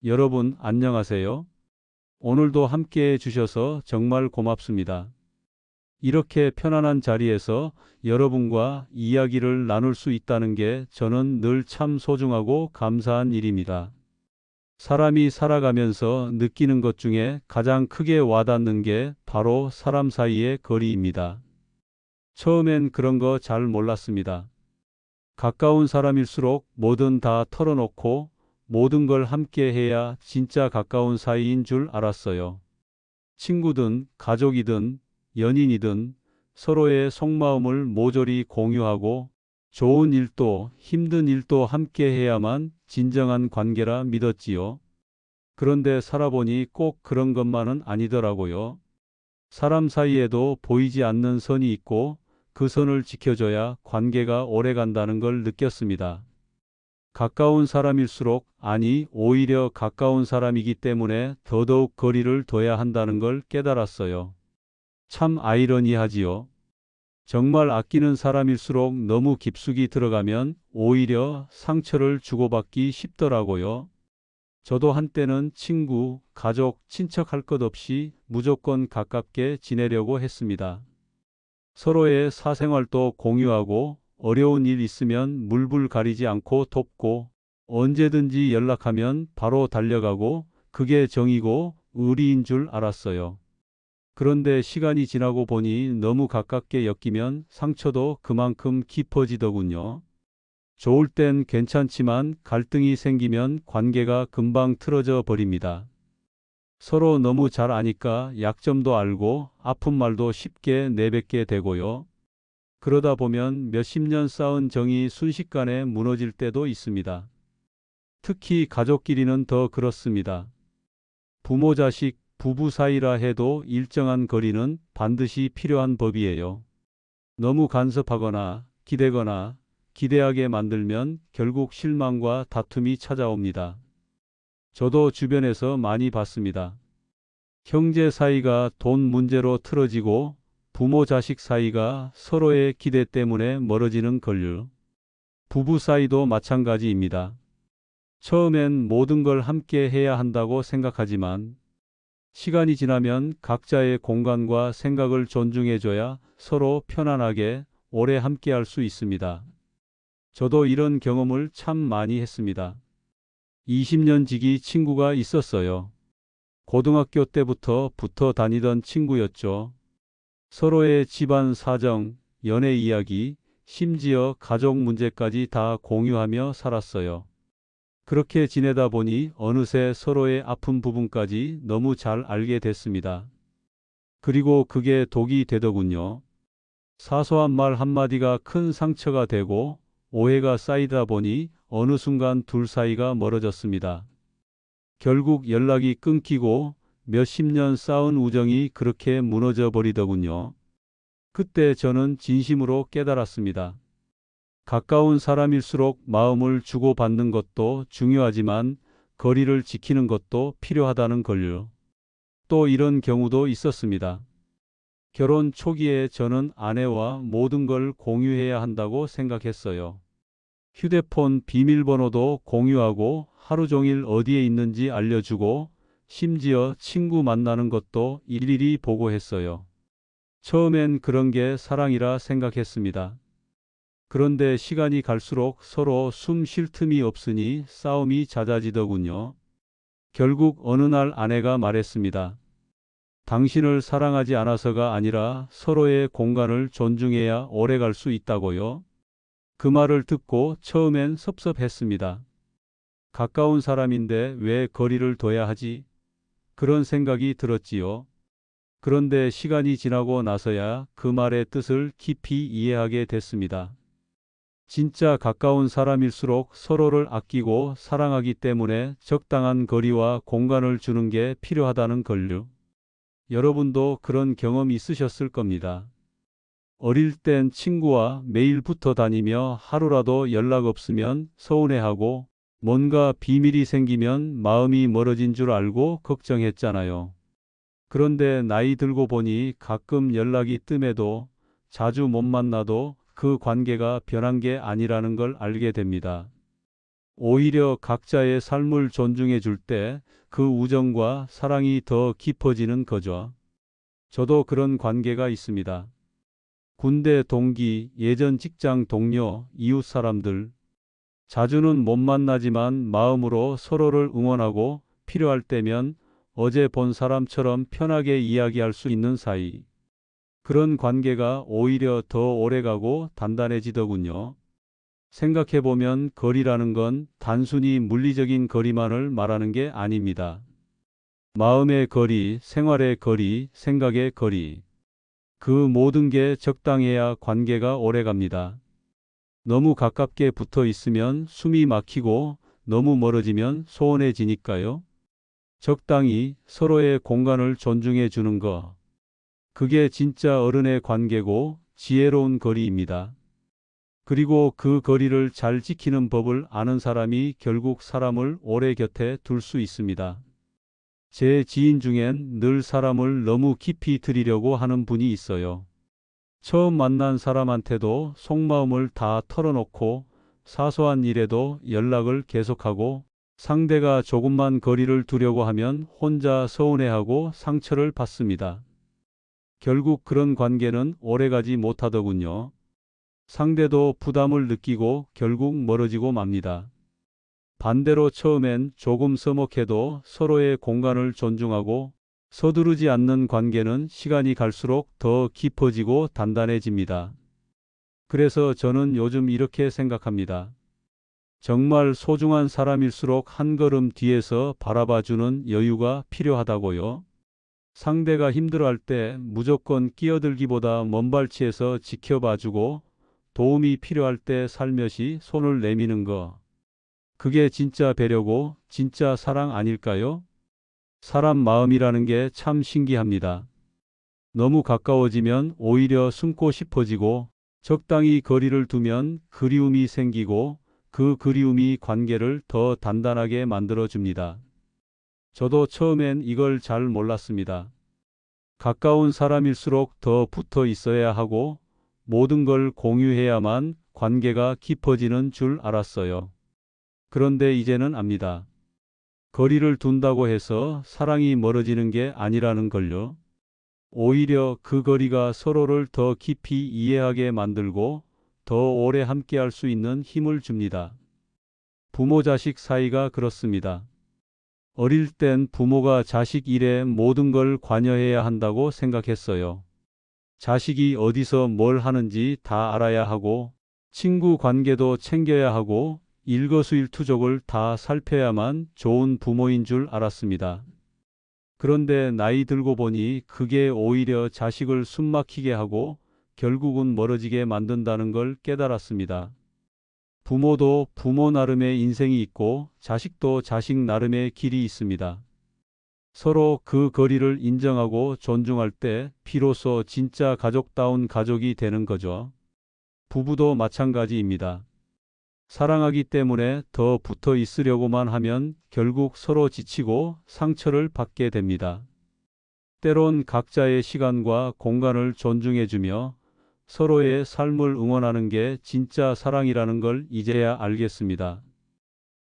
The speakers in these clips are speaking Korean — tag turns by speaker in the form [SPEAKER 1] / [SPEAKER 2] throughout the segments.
[SPEAKER 1] 여러분 안녕하세요. 오늘도 함께 해주셔서 정말 고맙습니다. 이렇게 편안한 자리에서 여러분과 이야기를 나눌 수 있다는 게 저는 늘 참 소중하고 감사한 일입니다. 사람이 살아가면서 느끼는 것 중에 가장 크게 와닿는 게 바로 사람 사이의 거리입니다. 처음엔 그런 거 잘 몰랐습니다. 가까운 사람일수록 뭐든 다 털어놓고 모든 걸 함께 해야 진짜 가까운 사이인 줄 알았어요. 친구든 가족이든 연인이든 서로의 속마음을 모조리 공유하고 좋은 일도 힘든 일도 함께 해야만 진정한 관계라 믿었지요. 그런데 살아보니 꼭 그런 것만은 아니더라고요. 사람 사이에도 보이지 않는 선이 있고 그 선을 지켜줘야 관계가 오래 간다는 걸 느꼈습니다. 가까운 사람일수록, 아니, 오히려 가까운 사람이기 때문에 더더욱 거리를 둬야 한다는 걸 깨달았어요. 참 아이러니하지요. 정말 아끼는 사람일수록 너무 깊숙이 들어가면 오히려 상처를 주고받기 쉽더라고요. 저도 한때는 친구, 가족, 친척 할 것 없이 무조건 가깝게 지내려고 했습니다. 서로의 사생활도 공유하고 어려운 일 있으면 물불 가리지 않고 돕고 언제든지 연락하면 바로 달려가고 그게 정이고 의리인 줄 알았어요. 그런데 시간이 지나고 보니 너무 가깝게 엮이면 상처도 그만큼 깊어지더군요. 좋을 땐 괜찮지만 갈등이 생기면 관계가 금방 틀어져 버립니다. 서로 너무 잘 아니까 약점도 알고 아픈 말도 쉽게 내뱉게 되고요. 그러다 보면 몇십 년 쌓은 정이 순식간에 무너질 때도 있습니다. 특히 가족끼리는 더 그렇습니다. 부모 자식, 부부 사이라 해도 일정한 거리는 반드시 필요한 법이에요. 너무 간섭하거나 기대거나 기대하게 만들면 결국 실망과 다툼이 찾아옵니다. 저도 주변에서 많이 봤습니다. 형제 사이가 돈 문제로 틀어지고 부모 자식 사이가 서로의 기대 때문에 멀어지는 걸요. 부부 사이도 마찬가지입니다. 처음엔 모든 걸 함께 해야 한다고 생각하지만 시간이 지나면 각자의 공간과 생각을 존중해줘야 서로 편안하게 오래 함께 할 수 있습니다. 저도 이런 경험을 참 많이 했습니다. 20년 지기 친구가 있었어요. 고등학교 때부터 붙어 다니던 친구였죠. 서로의 집안 사정, 연애 이야기, 심지어 가족 문제까지 다 공유하며 살았어요. 그렇게 지내다 보니 어느새 서로의 아픈 부분까지 너무 잘 알게 됐습니다. 그리고 그게 독이 되더군요. 사소한 말 한마디가 큰 상처가 되고 오해가 쌓이다 보니 어느 순간 둘 사이가 멀어졌습니다. 결국 연락이 끊기고 몇십 년 쌓은 우정이 그렇게 무너져 버리더군요. 그때 저는 진심으로 깨달았습니다. 가까운 사람일수록 마음을 주고받는 것도 중요하지만 거리를 지키는 것도 필요하다는 걸요. 또 이런 경우도 있었습니다. 결혼 초기에 저는 아내와 모든 걸 공유해야 한다고 생각했어요. 휴대폰 비밀번호도 공유하고 하루 종일 어디에 있는지 알려주고 심지어 친구 만나는 것도 일일이 보고했어요. 처음엔 그런 게 사랑이라 생각했습니다. 그런데 시간이 갈수록 서로 숨 쉴 틈이 없으니 싸움이 잦아지더군요. 결국 어느 날 아내가 말했습니다. 당신을 사랑하지 않아서가 아니라 서로의 공간을 존중해야 오래 갈 수 있다고요. 그 말을 듣고 처음엔 섭섭했습니다. 가까운 사람인데 왜 거리를 둬야 하지? 그런 생각이 들었지요. 그런데 시간이 지나고 나서야 그 말의 뜻을 깊이 이해하게 됐습니다. 진짜 가까운 사람일수록 서로를 아끼고 사랑하기 때문에 적당한 거리와 공간을 주는 게 필요하다는 걸요. 여러분도 그런 경험 있으셨을 겁니다. 어릴 땐 친구와 매일 붙어 다니며 하루라도 연락 없으면 서운해하고 뭔가 비밀이 생기면 마음이 멀어진 줄 알고 걱정했잖아요. 그런데 나이 들고 보니 가끔 연락이 뜸해도 자주 못 만나도 그 관계가 변한 게 아니라는 걸 알게 됩니다. 오히려 각자의 삶을 존중해 줄 때 그 우정과 사랑이 더 깊어지는 거죠. 저도 그런 관계가 있습니다. 군대 동기, 예전 직장 동료, 이웃 사람들. 자주는 못 만나지만 마음으로 서로를 응원하고 필요할 때면 어제 본 사람처럼 편하게 이야기할 수 있는 사이. 그런 관계가 오히려 더 오래가고 단단해지더군요. 생각해보면 거리라는 건 단순히 물리적인 거리만을 말하는 게 아닙니다. 마음의 거리, 생활의 거리, 생각의 거리. 그 모든 게 적당해야 관계가 오래갑니다. 너무 가깝게 붙어 있으면 숨이 막히고 너무 멀어지면 소원해지니까요. 적당히 서로의 공간을 존중해 주는 거. 그게 진짜 어른의 관계고 지혜로운 거리입니다. 그리고 그 거리를 잘 지키는 법을 아는 사람이 결국 사람을 오래 곁에 둘 수 있습니다. 제 지인 중엔 늘 사람을 너무 깊이 들이려고 하는 분이 있어요. 처음 만난 사람한테도 속마음을 다 털어놓고 사소한 일에도 연락을 계속하고 상대가 조금만 거리를 두려고 하면 혼자 서운해하고 상처를 받습니다. 결국 그런 관계는 오래가지 못하더군요. 상대도 부담을 느끼고 결국 멀어지고 맙니다. 반대로 처음엔 조금 서먹해도 서로의 공간을 존중하고 서두르지 않는 관계는 시간이 갈수록 더 깊어지고 단단해집니다. 그래서 저는 요즘 이렇게 생각합니다. 정말 소중한 사람일수록 한 걸음 뒤에서 바라봐주는 여유가 필요하다고요. 상대가 힘들어할 때 무조건 끼어들기보다 먼발치에서 지켜봐주고 도움이 필요할 때 살며시 손을 내미는 거. 그게 진짜 배려고 진짜 사랑 아닐까요? 사람 마음이라는 게 참 신기합니다. 너무 가까워지면 오히려 숨고 싶어지고 적당히 거리를 두면 그리움이 생기고 그 그리움이 관계를 더 단단하게 만들어줍니다. 저도 처음엔 이걸 잘 몰랐습니다. 가까운 사람일수록 더 붙어 있어야 하고 모든 걸 공유해야만 관계가 깊어지는 줄 알았어요. 그런데 이제는 압니다. 거리를 둔다고 해서 사랑이 멀어지는 게 아니라는 걸요. 오히려 그 거리가 서로를 더 깊이 이해하게 만들고 더 오래 함께할 수 있는 힘을 줍니다. 부모 자식 사이가 그렇습니다. 어릴 땐 부모가 자식 일에 모든 걸 관여해야 한다고 생각했어요. 자식이 어디서 뭘 하는지 다 알아야 하고 친구 관계도 챙겨야 하고 일거수일투족을 다 살펴야만 좋은 부모인 줄 알았습니다. 그런데 나이 들고 보니 그게 오히려 자식을 숨막히게 하고 결국은 멀어지게 만든다는 걸 깨달았습니다. 부모도 부모 나름의 인생이 있고 자식도 자식 나름의 길이 있습니다. 서로 그 거리를 인정하고 존중할 때 비로소 진짜 가족다운 가족이 되는 거죠. 부부도 마찬가지입니다. 사랑하기 때문에 더 붙어 있으려고만 하면 결국 서로 지치고 상처를 받게 됩니다. 때론 각자의 시간과 공간을 존중해주며 서로의 삶을 응원하는 게 진짜 사랑이라는 걸 이제야 알겠습니다.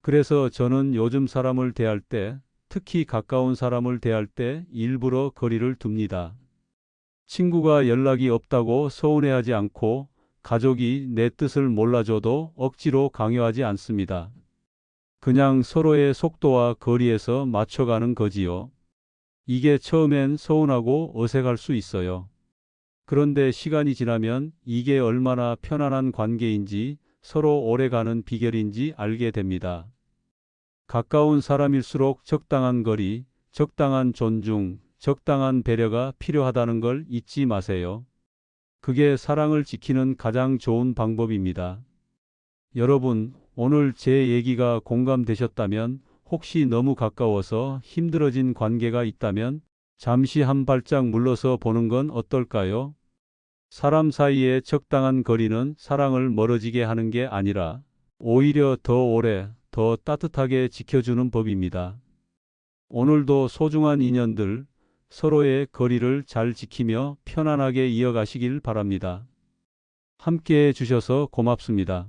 [SPEAKER 1] 그래서 저는 요즘 사람을 대할 때, 특히 가까운 사람을 대할 때 일부러 거리를 둡니다. 친구가 연락이 없다고 서운해하지 않고 가족이 내 뜻을 몰라줘도 억지로 강요하지 않습니다. 그냥 서로의 속도와 거리에서 맞춰가는 거지요. 이게 처음엔 서운하고 어색할 수 있어요. 그런데 시간이 지나면 이게 얼마나 편안한 관계인지 서로 오래가는 비결인지 알게 됩니다. 가까운 사람일수록 적당한 거리, 적당한 존중, 적당한 배려가 필요하다는 걸 잊지 마세요. 그게 사랑을 지키는 가장 좋은 방법입니다. 여러분, 오늘 제 얘기가 공감되셨다면 혹시 너무 가까워서 힘들어진 관계가 있다면 잠시 한 발짝 물러서 보는 건 어떨까요? 사람 사이의 적당한 거리는 사랑을 멀어지게 하는 게 아니라 오히려 더 오래, 더 따뜻하게 지켜주는 법입니다. 오늘도 소중한 인연들, 서로의 거리를 잘 지키며 편안하게 이어가시길 바랍니다. 함께 해주셔서 고맙습니다.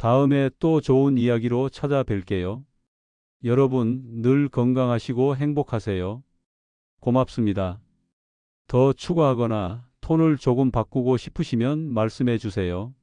[SPEAKER 1] 다음에 또 좋은 이야기로 찾아뵐게요. 여러분 늘 건강하시고 행복하세요. 고맙습니다. 더 추가하거나 톤을 조금 바꾸고 싶으시면 말씀해 주세요.